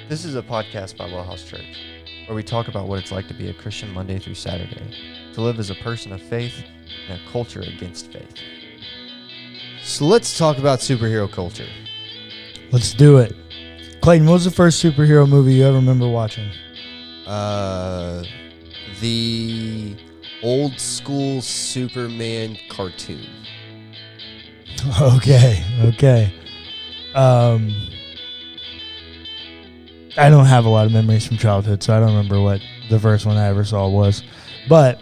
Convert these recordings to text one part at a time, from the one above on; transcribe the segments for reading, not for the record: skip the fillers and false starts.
This is a podcast by WellHouse Church, where we talk about what it's like to be a Christian Monday through Saturday, to live as a person of faith in a culture against faith. So let's talk about superhero culture. Let's do it. Clayton, what was the first superhero movie you ever remember watching? The old school Superman cartoon. Okay. I don't have a lot of memories from childhood, so I don't remember what the first one I ever saw was. But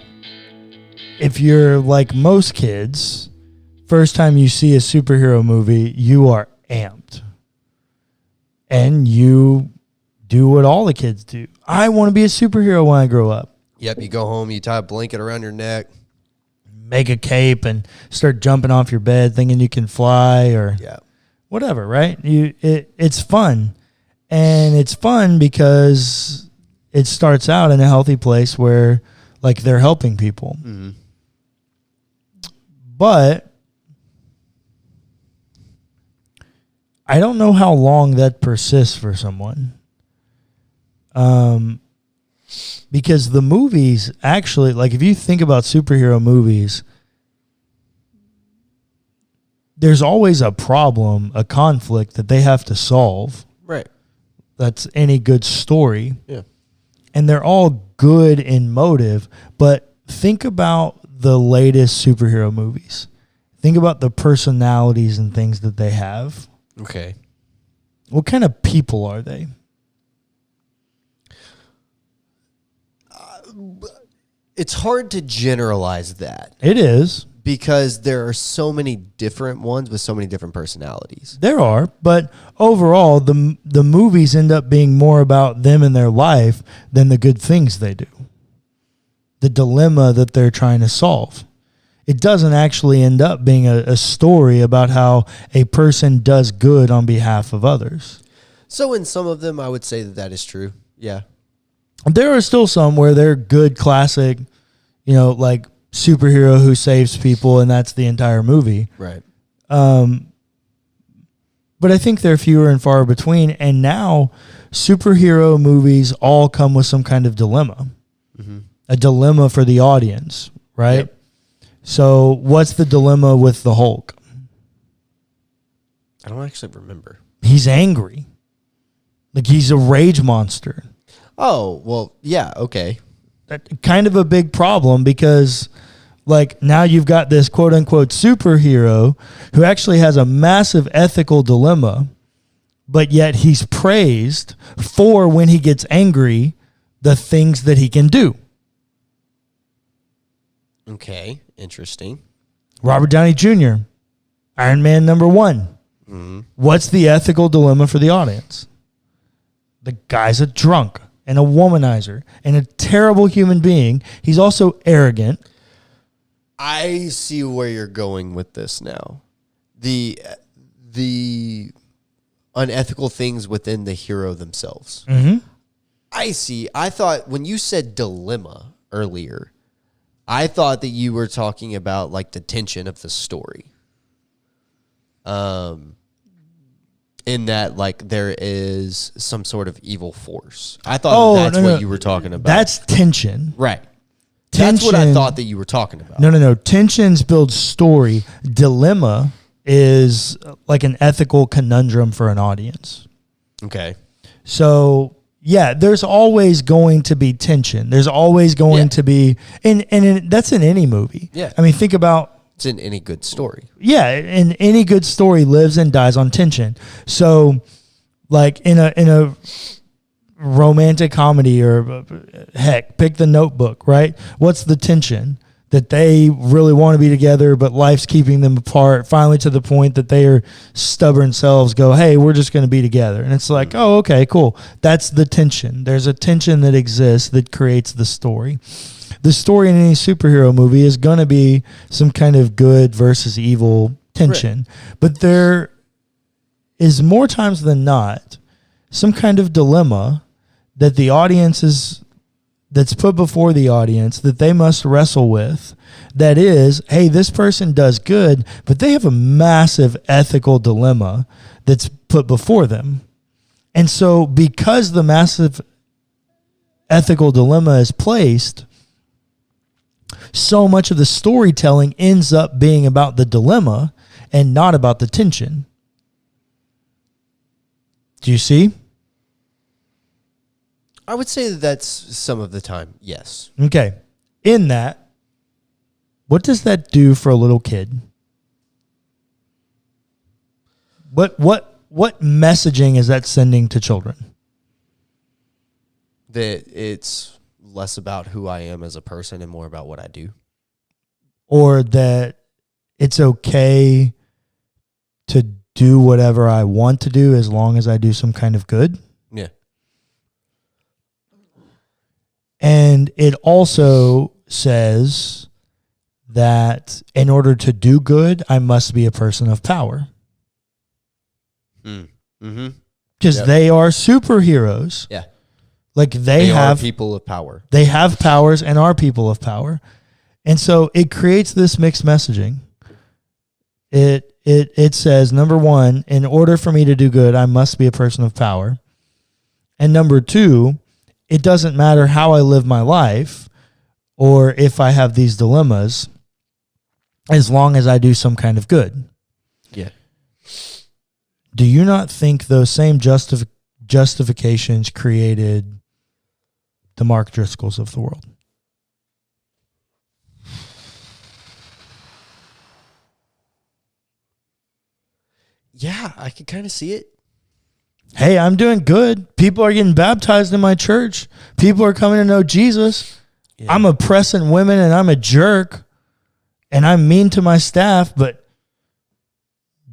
if you're like most kids, first time you see a superhero movie, you are amped. And you do what all the kids do. I want to be a superhero when I grow up. Yep, you go home, you tie a blanket around your neck. Make a cape and start jumping off your bed thinking you can fly or whatever, right? It's fun. And it's fun because it starts out in a healthy place where, like, they're helping people. Mm-hmm. But I don't know how long that persists for someone. Because the movies actually, like, if you think about superhero movies, there's always a problem, a conflict that they have to solve. Right. That's any good story. Yeah. And they're all good in motive, but think about the latest superhero movies. Think about the personalities and things that they have. Okay. What kind of people are they? It's hard to generalize that. It is. Because there are so many different ones with so many different personalities. There are, but overall, the movies end up being more about them and their life than the good things they do. The dilemma that they're trying to solve. It doesn't actually end up being a story about how a person does good on behalf of others. So in some of them, I would say that is true. Yeah. There are still some where they're good, classic, like superhero who saves people, and that's the entire movie. Right. But I think they're fewer and far between, and now superhero movies all come with some kind of dilemma. Mm-hmm. A dilemma for the audience, right? Yep. So what's the dilemma with the Hulk? I don't actually remember. He's angry. Like, he's a rage monster. Oh, well, yeah, okay. Kind of a big problem because, like, now you've got this quote-unquote superhero who actually has a massive ethical dilemma, but yet he's praised for, when he gets angry, the things that he can do. Okay, interesting. Robert Downey Jr., Iron Man #1. Mm-hmm. What's the ethical dilemma for the audience? The guy's a drunk and a womanizer and a terrible human being. He's also arrogant. I see where you're going with this now. The unethical things within the hero themselves. Mm-hmm. I see. I thought when you said dilemma earlier, I thought that you were talking about, like, the tension of the story. In that, like, there is some sort of evil force. I thought that's what you were talking about. That's tension. Right. That's what I thought that you were talking about. No. Tensions build story. Dilemma is like an ethical conundrum for an audience. Okay. So, yeah, there's always going to be tension. There's always going to be, and that's in any movie. Yeah. I mean, think about. It's in any good story. Yeah, and any good story lives and dies on tension. So, like, in a romantic comedy, or heck, pick The Notebook, right? What's the tension? That they really want to be together, but life's keeping them apart, finally to the point that their stubborn selves go, hey, we're just going to be together. And it's like, oh, okay, cool. That's the tension. There's a tension that exists that creates the story. The story in any superhero movie is going to be some kind of good versus evil tension. Right. But there is, more times than not, some kind of dilemma that the audience that's put before the audience that they must wrestle with. That is, hey, this person does good, but they have a massive ethical dilemma that's put before them. And so because the massive ethical dilemma is placed, so much of the storytelling ends up being about the dilemma and not about the tension. Do you see? I would say that that's some of the time, yes. Okay. In that, what does that do for a little kid? What messaging is that sending to children? That it's less about who I am as a person and more about what I do. Or that it's okay to do whatever I want to do as long as I do some kind of good? Yeah. And it also says that in order to do good, I must be a person of power. Mm-hmm. Because they are superheroes. Yeah. Like they have are people of power. They have powers and are people of power. And so it creates this mixed messaging. It says, number one, in order for me to do good, I must be a person of power. And number two, it doesn't matter how I live my life or if I have these dilemmas, as long as I do some kind of good. Yeah. Do you not think those same justifications created the Mark Driscolls of the world? Yeah, I can kind of see it. Hey, I'm doing good. People are getting baptized in my church. People are coming to know Jesus. Yeah. I'm oppressing women and I'm a jerk and I'm mean to my staff, but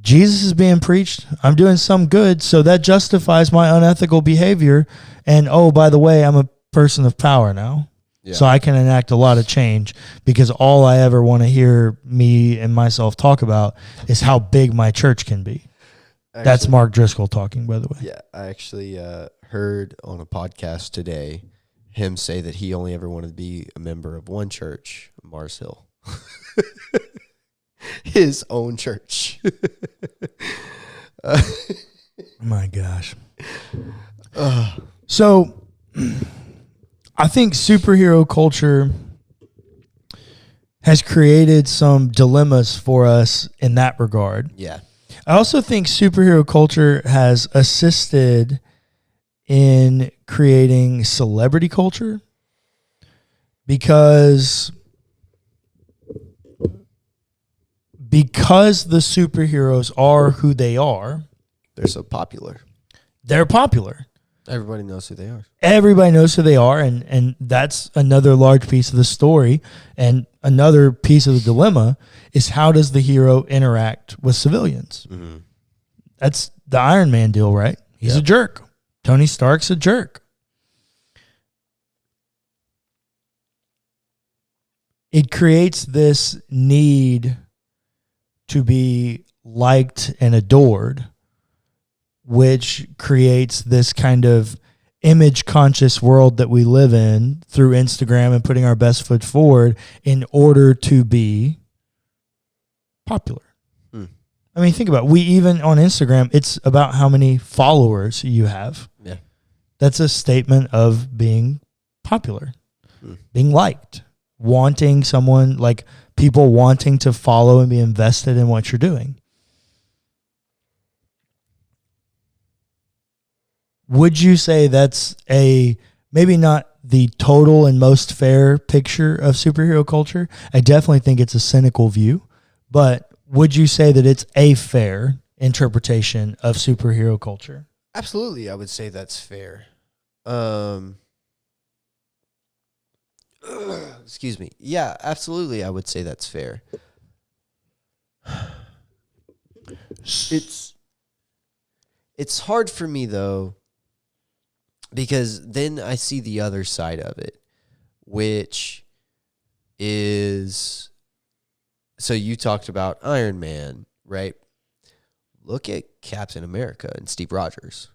Jesus is being preached. I'm doing some good, so that justifies my unethical behavior. And oh, by the way, I'm a person of power now. Yeah. So I can enact a lot of change because all I ever want to hear me and myself talk about is how big my church can be. Actually, that's Mark Driscoll talking, by the way. Yeah, I actually heard on a podcast today him say that he only ever wanted to be a member of one church, Mars Hill. His own church. Oh my gosh. So I think superhero culture has created some dilemmas for us in that regard. Yeah. I also think superhero culture has assisted in creating celebrity culture because the superheroes are who they are. They're so popular. They're popular. Everybody knows who they are. Everybody knows who they are, and that's another large piece of the story. And another piece of the dilemma is, how does the hero interact with civilians? Mm-hmm. That's the Iron Man deal, right? He's a jerk. Tony Stark's a jerk. It creates this need to be liked and adored, which creates this kind of image conscious world that we live in through Instagram and putting our best foot forward in order to be popular. I mean, think about it. We even on Instagram, it's about how many followers you have. Yeah. That's a statement of being popular, being liked, wanting someone, like people wanting to follow and be invested in what you're doing. Would you say that's maybe not the total and most fair picture of superhero culture? I definitely think it's a cynical view, but would you say that it's a fair interpretation of superhero culture? Absolutely, I would say that's fair. Excuse me. Yeah, absolutely, I would say that's fair. It's hard for me, though, because then I see the other side of it, which is, so you talked about Iron Man, right? Look at Captain America and Steve Rogers,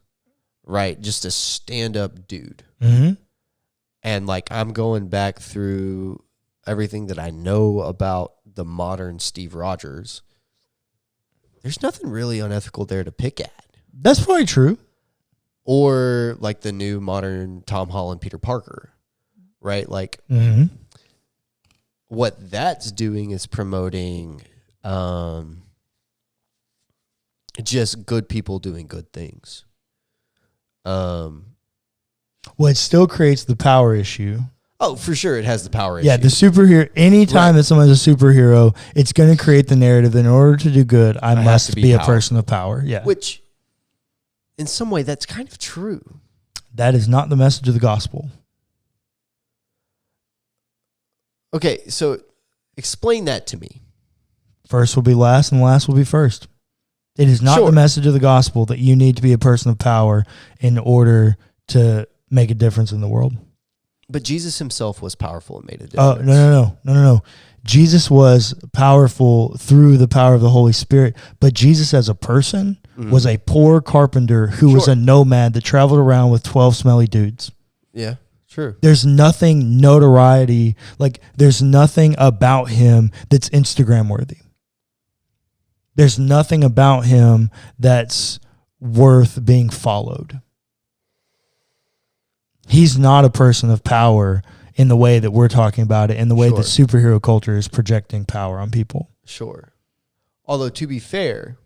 right? Just a stand-up dude. Mm-hmm. And like, I'm going back through everything that I know about the modern Steve Rogers. There's nothing really unethical there to pick at. That's probably true. Or like the new modern Tom Holland, Peter Parker, right? Like what that's doing is promoting just good people doing good things. Well, it still creates the power issue. Oh, for sure, it has the power issue. Yeah, the superhero. Anytime that someone's a superhero, it's going to create the narrative that in order to do good, I must be a person of power. Yeah, which, in some way, that's kind of true. That is not the message of the gospel. Okay, so explain that to me. First will be last, and last will be first. It is not the message of the gospel that you need to be a person of power in order to make a difference in the world. But Jesus himself was powerful and made a difference. Oh, no. Jesus was powerful through the power of the Holy Spirit, but Jesus as a person was a poor carpenter who was a nomad that traveled around with 12 smelly dudes. Yeah, true. There's nothing notoriety, like there's nothing about him that's Instagram worthy. There's nothing about him that's worth being followed. He's not a person of power in the way that we're talking about it, in the way that superhero culture is projecting power on people. Sure. Although, to be fair,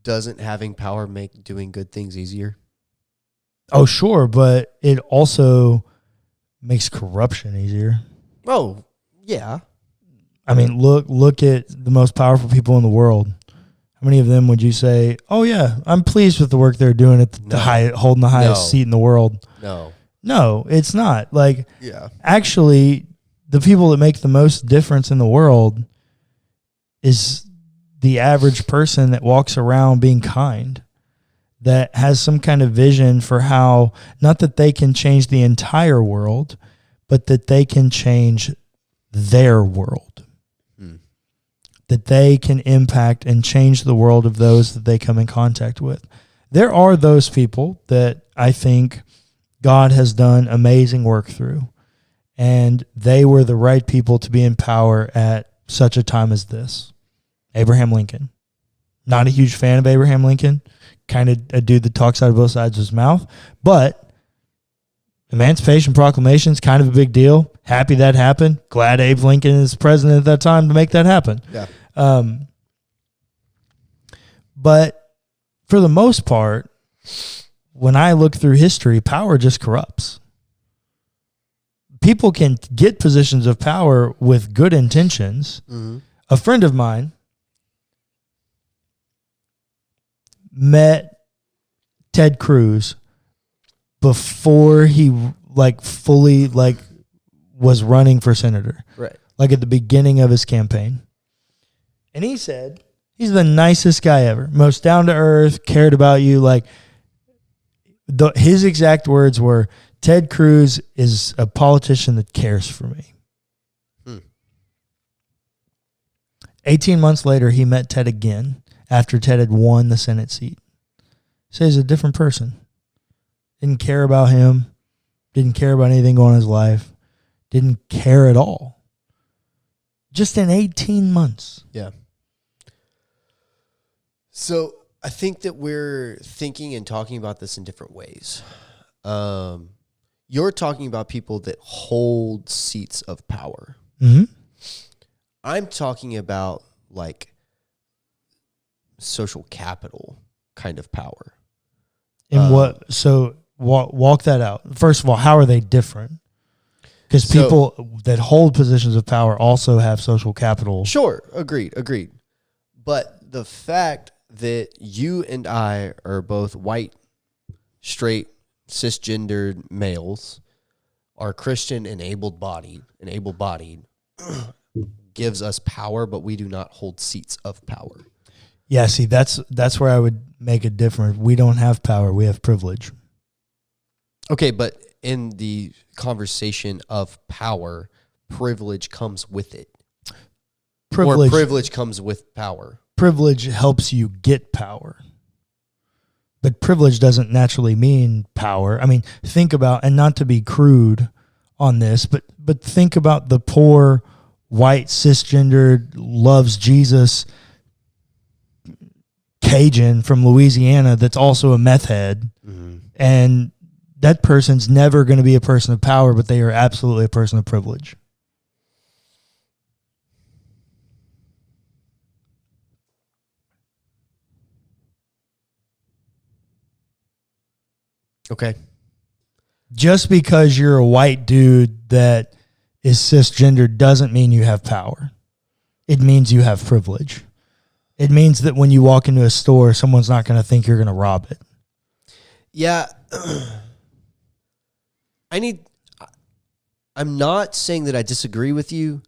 doesn't having power make doing good things easier? Oh, sure, but it also makes corruption easier. Oh, yeah. I mean, look at the most powerful people in the world. How many of them would you say, oh, yeah, I'm pleased with the work they're doing at holding the highest seat in the world? No, it's not. Like, actually, the people that make the most difference in the world is the average person that walks around being kind, that has some kind of vision for how, not that they can change the entire world, but that they can change their world. That they can impact and change the world of those that they come in contact with. There are those people that I think God has done amazing work through, and they were the right people to be in power at such a time as this. Abraham Lincoln. Not a huge fan of Abraham Lincoln, kind of a dude that talks out of both sides of his mouth, but Emancipation Proclamation is kind of a big deal. Happy that happened. Glad Abe Lincoln is president at that time to make that happen. Yeah. But for the most part, when I look through history, power just corrupts. People can get positions of power with good intentions. A friend of mine met Ted Cruz before he fully was running for senator. Right. Like at the beginning of his campaign. And he said, he's the nicest guy ever, most down to earth, cared about you. His exact words were, Ted Cruz is a politician that cares for me. 18 months later, he met Ted again after Ted had won the Senate seat. He said he's a different person. Didn't care about him. Didn't care about anything going on in his life. Didn't care at all. Just in 18 months. Yeah. So I think that we're thinking and talking about this in different ways. You're talking about people that hold seats of power. I'm talking about social capital kind of power. And what? So walk that out. First of all, how are they different? Because people that hold positions of power also have social capital. Sure, agreed. But the fact that you and I are both white, straight, cisgendered males, are Christian and able-bodied, gives us power, but we do not hold seats of power. Yeah, see, that's where I would make a difference. We don't have power; we have privilege. Okay, but in the conversation of power, privilege comes with it. Or privilege comes with power. Privilege helps you get power. But privilege doesn't naturally mean power. I mean, think about, and not to be crude on this, but think about the poor, white, cisgendered, loves Jesus, Cajun from Louisiana that's also a meth head. Mm-hmm. And that person's never going to be a person of power, but they are absolutely a person of privilege. Okay. Just because you're a white dude that is cisgender doesn't mean you have power. It means you have privilege. It means that when you walk into a store, someone's not going to think you're going to rob it. Yeah. I'm not saying that I disagree with you,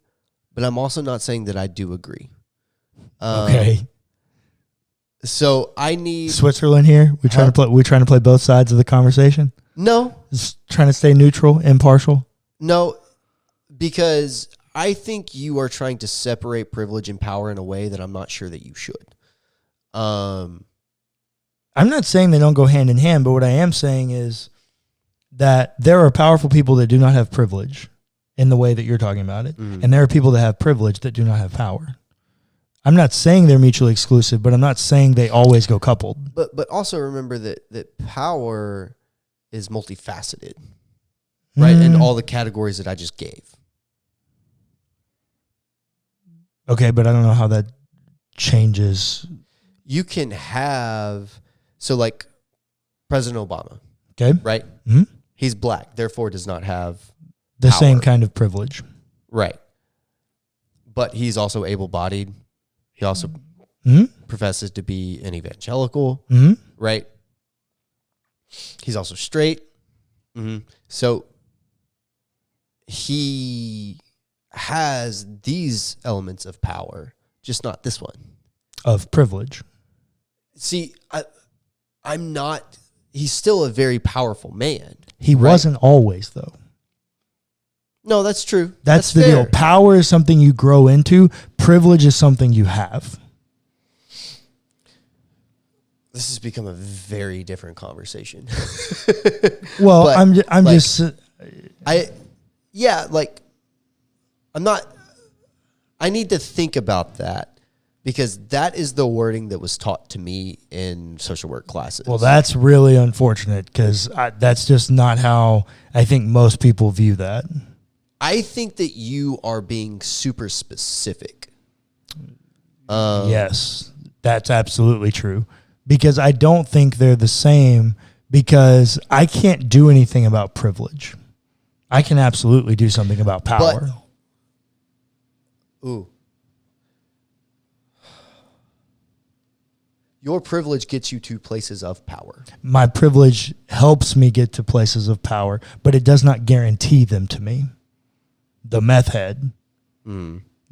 but I'm also not saying that I do agree. Okay. So I need Switzerland here. We trying to play both sides of the conversation. No. Just trying to stay neutral, impartial. No, because I think you are trying to separate privilege and power in a way that I'm not sure that you should. I'm not saying they don't go hand in hand, but what I am saying is that there are powerful people that do not have privilege in the way that you're talking about it. Mm-hmm. And there are people that have privilege that do not have power. I'm not saying they're mutually exclusive, but I'm not saying they always go coupled. But also remember that power is multifaceted, right? In all the categories that I just gave. Okay, but I don't know how that changes. You can have, so like President Obama, okay, right? Mm-hmm. He's black, therefore does not have the power. Same kind of privilege. Right. But he's also able-bodied. He also professes to be an evangelical, right? He's also straight. So he has these elements of power, just not this one. Of privilege. See, I'm not, he's still a very powerful man. He wasn't always, though. No, that's true. That's the fair. deal. Power is something you grow into. Privilege is something you have. This has become a very different conversation. Well, but I'm like, just. I need to think about that because that is the wording that was taught to me in social work classes. Well, that's really unfortunate because that's just not how I think most people view that. I think that you are being super specific. Yes, that's absolutely true. Because I don't think they're the same because I can't do anything about privilege. I can absolutely do something about power. Your privilege gets you to places of power. My privilege helps me get to places of power, but it does not guarantee them to me. The meth head.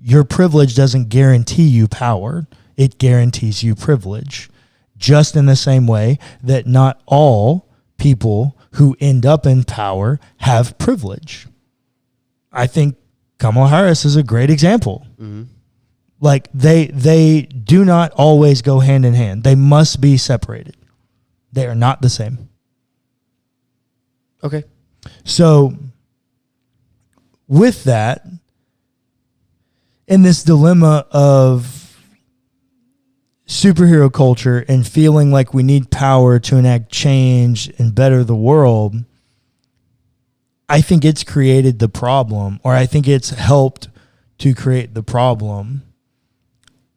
Your privilege doesn't guarantee you power. It guarantees you privilege. Just in the same way that not all people who end up in power have privilege. I think Kamala Harris is a great example. Like they do not always go hand in hand. They must be separated. They are not the same. Okay. So with that, in this dilemma of superhero culture and feeling like we need power to enact change and better the world, I think it's created the problem, or I think it's helped to create the problem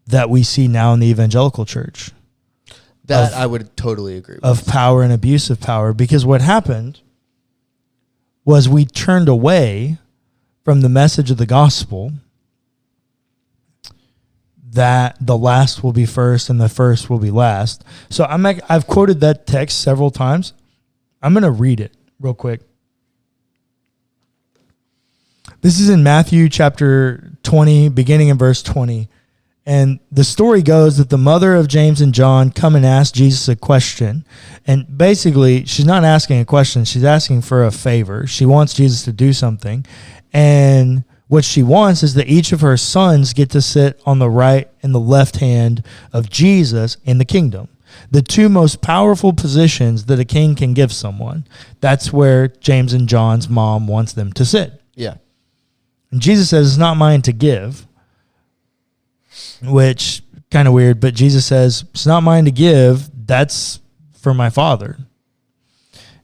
that we see now in the evangelical church. That I would totally agree with. Of power and abuse of power, because what happened was we turned away from the message of the gospel that the last will be first and the first will be last. So I've quoted that text several times. I'm going to read it real quick. This is in Matthew chapter 20, beginning in verse 20. And the story goes that the mother of James and John come and ask Jesus a question. And basically, she's not asking a question. She's asking for a favor. She wants Jesus to do something. And what she wants is that each of her sons get to sit on the right and the left hand of Jesus in the kingdom. The two most powerful positions that a king can give someone. That's where James and John's mom wants them to sit. Yeah. And Jesus says, it's not mine to give, which kind of weird, but Jesus says, it's not mine to give. That's for my Father.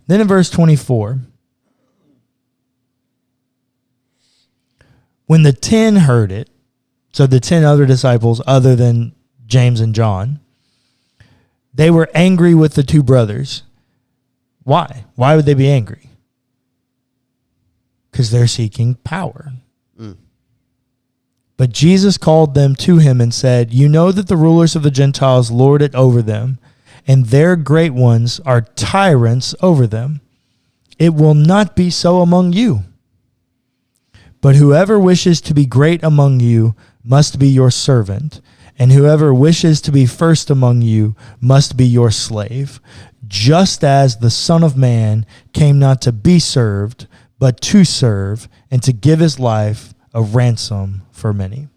Then in verse 24, when the 10 heard it, so the 10 other disciples other than James and John, they were angry with the two brothers. Why? Why would they be angry? Because they're seeking power. But Jesus called them to him and said, you know that the rulers of the Gentiles lord it over them, and their great ones are tyrants over them. It will not be so among you. But whoever wishes to be great among you must be your servant, and whoever wishes to be first among you must be your slave, just as the Son of Man came not to be served, but to serve, and to give his life a ransom for many.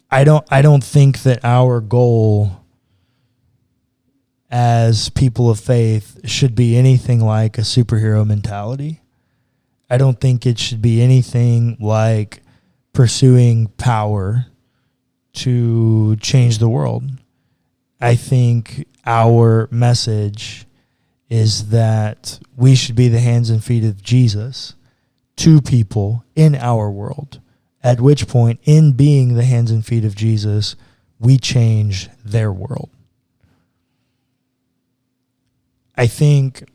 I don't think that our goal as people of faith should be anything like a superhero mentality. I don't think it should be anything like pursuing power to change the world. I think our message is that we should be the hands and feet of Jesus to people in our world, at which point, in being the hands and feet of Jesus, we change their world. I think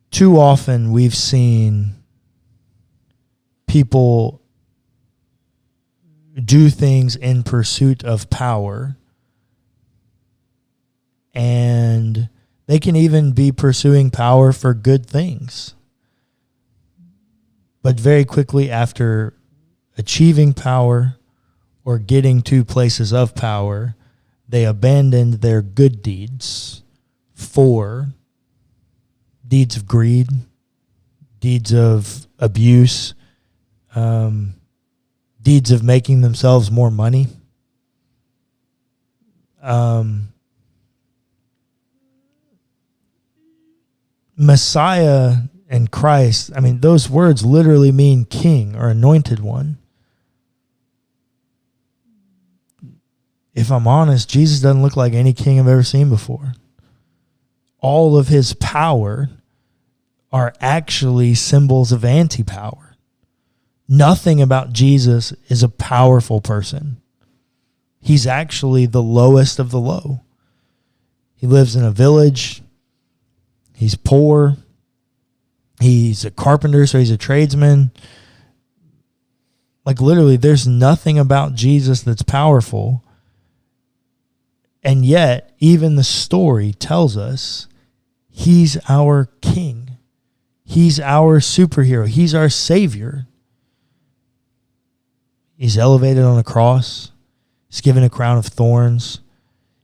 too often we've seen people do things in pursuit of power, and they can even be pursuing power for good things. But very quickly after achieving power or getting to places of power, they abandoned their good deeds for deeds of greed, deeds of abuse, deeds of making themselves more money. Messiah and Christ, I mean, those words literally mean king or anointed one. If I'm honest, Jesus doesn't look like any king I've ever seen before. All of his power are actually symbols of anti-power. Nothing about Jesus is a powerful person. He's actually the lowest of the low. He lives in a village. He's poor. He's a carpenter, so he's a tradesman. Like literally, there's nothing about Jesus that's powerful. And yet, even the story tells us he's our king. He's our superhero. He's our savior. He's elevated on a cross. He's given a crown of thorns.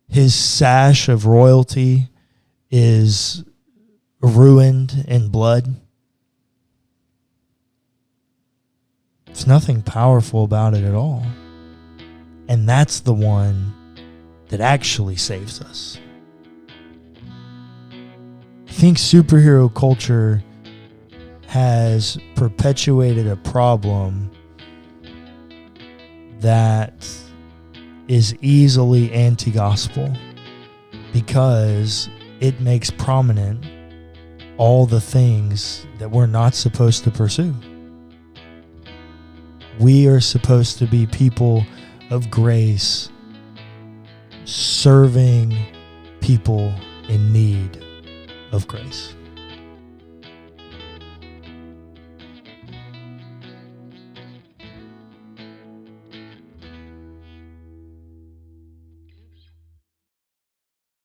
His sash of royalty is ruined in blood. There's nothing powerful about it at all. And that's the one that actually saves us. I think superhero culture has perpetuated a problem that is easily anti-gospel because it makes prominent all the things that we're not supposed to pursue. We are supposed to be people of grace, serving people in need of grace.